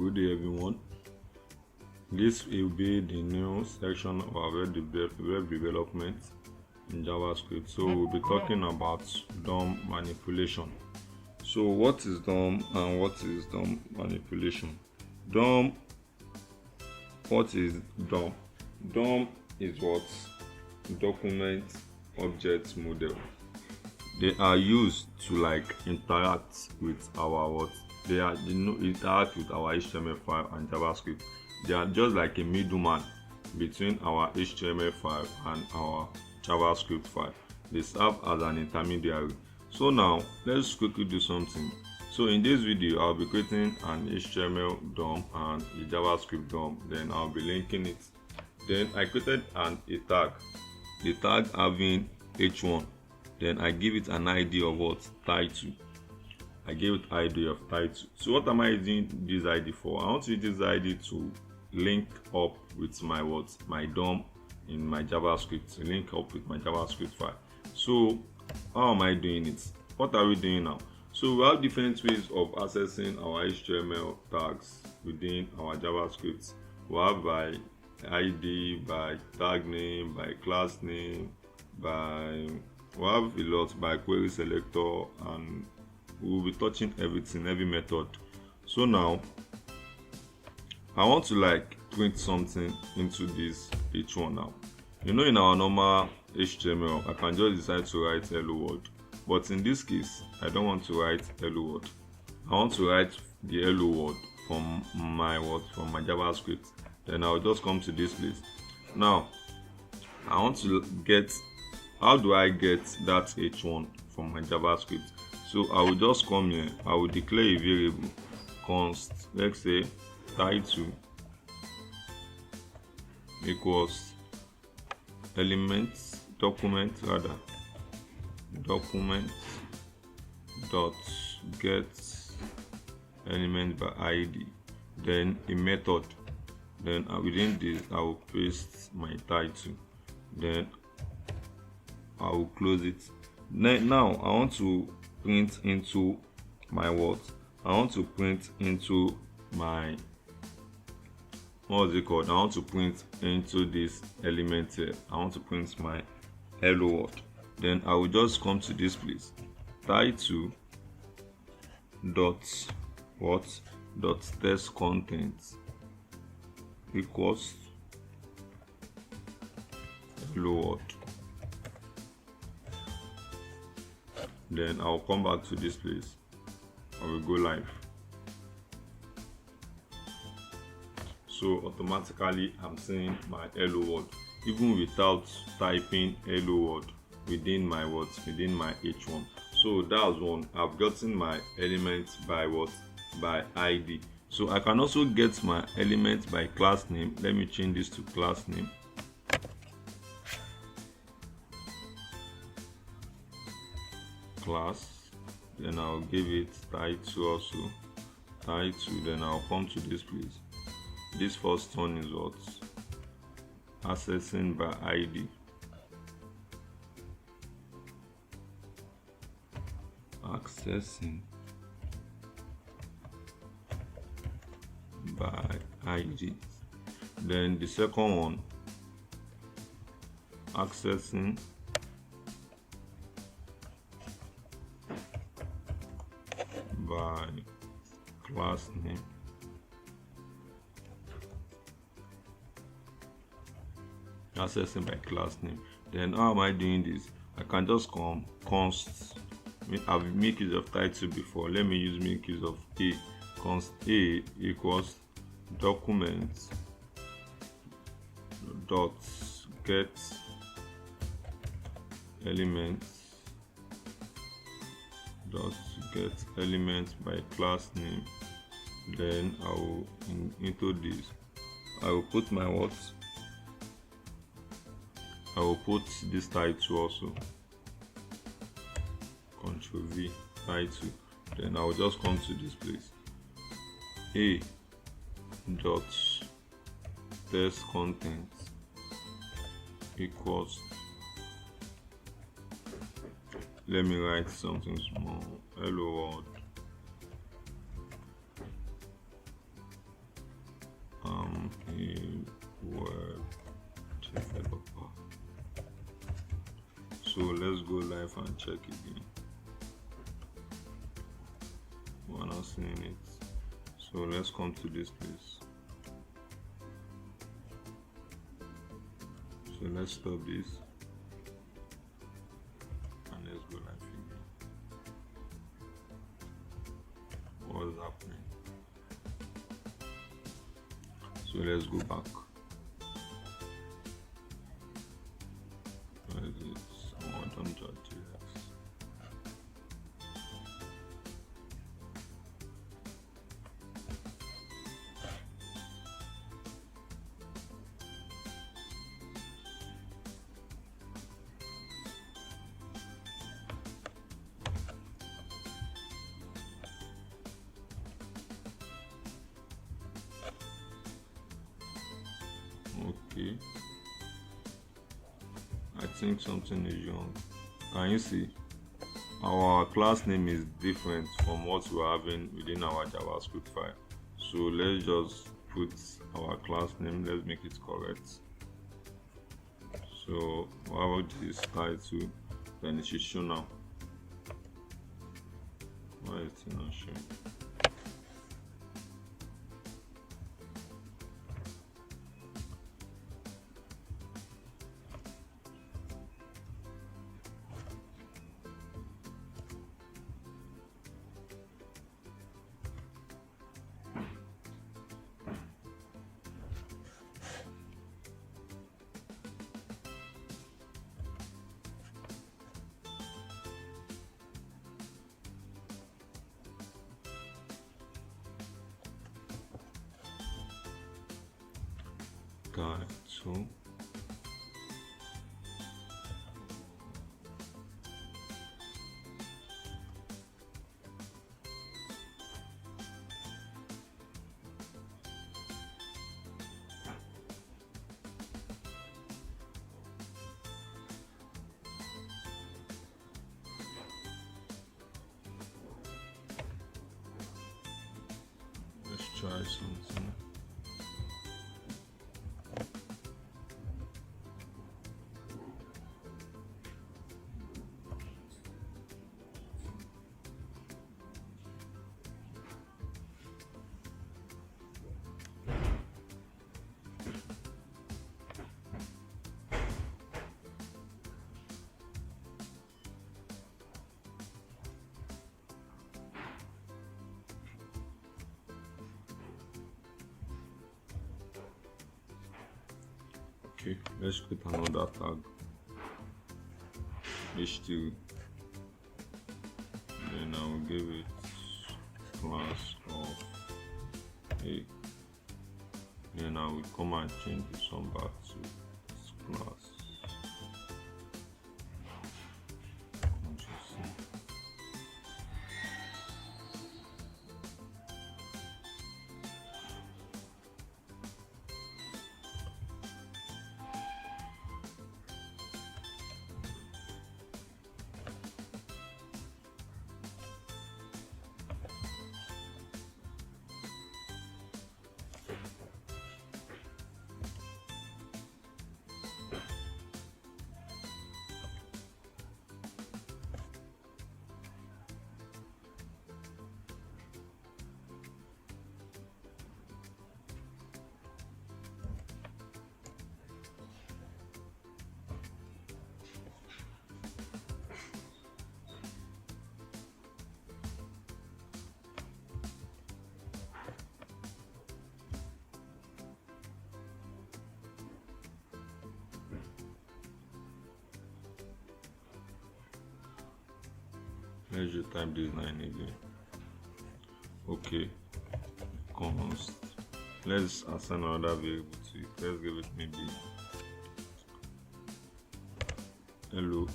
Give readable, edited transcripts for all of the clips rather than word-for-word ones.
Good day, everyone. This will be the new section of our web development in JavaScript. So we'll be talking about DOM manipulation. So what is DOM and what is DOM manipulation? DOM, what is DOM? DOM is what? Document object model. They are used to interact with our interact with our HTML file and JavaScript. They are just like a middleman between our HTML file and our JavaScript file. They serve as an intermediary. So now let's quickly do something. So in this video, I'll be creating an HTML DOM and a JavaScript DOM. Then I'll be linking it. Then I created a tag. The tag having h1. Then I give it an ID of what? Title. I gave it ID of title. So what am I using this ID for? I want to use this ID to link up with my my DOM in my JavaScript. To link up with my JavaScript file. So how am I doing it? What are we doing now? So we have different ways of accessing our HTML tags within our JavaScript. We have by ID, by tag name, by class name, we have a lot by query selector, and we'll be touching every method. So now I want to print something into this h1 now. In our normal HTML, I can just decide to write hello world, but in this case I don't want to write hello world. I want to write the hello world from my JavaScript. Then I'll just come to this place. Now I want to get, how do I get that h1 from my JavaScript? So I will just come here, I will declare a variable const, let's say title equals document dot get element by ID, then a method. Then within this I will paste my title, then I will close it. Now I want to print into my I want to print into my I want to print into this element here. I want to print my hello world. Then I will just come to this place, title dot text content equals hello world. Then I'll come back to this place. I will go live. So automatically I'm seeing my hello world, even without typing hello world within my within my h1. So that's one. I've gotten my elements by by ID. So I can also get my elements by class name. Let me change this to class name. Class, then I'll give it title also, title. Then I'll come to this place. This first one is what? Accessing by ID. Accessing by ID. Then the second one, accessing by class name. Accessing by class name. Then how am I doing this? I can just come const. I've made use of title before. Let me make use of a. Const a equals document dot get elements by class name. Then I will into this. I will put my I will put this title also. Ctrl V, title. Then I will just come to this place. A dot text content equals, let me write something small, hello world. a web developer. So let's go live and check again. We're not seeing it. So let's come to this place. So let's stop this and let's go live again. What's happening? So let's go back. Where is it? Modern.js. Okay, I think something is wrong. Can you see our class name is different from what we're having within our JavaScript file? So let's just put our class name, let's make it correct. So what is title, then it should show now. Why is it not showing? Got it. So let's try something. Okay, let's create another tag, h2, then I will give it class of a, then I will come and change this one back to this class. Let's just type this line again. Okay, const. Let's assign another variable to it. Let's give it maybe hello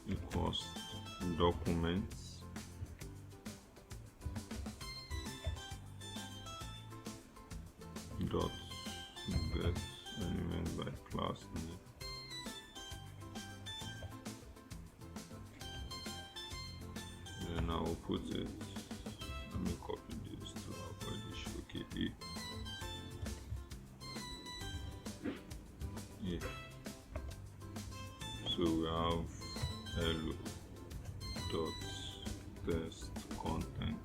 equals documents dot get element by class name. Then I will put it, let me copy this to avoid issue. Okay, So we have hello dot test content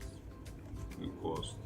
equals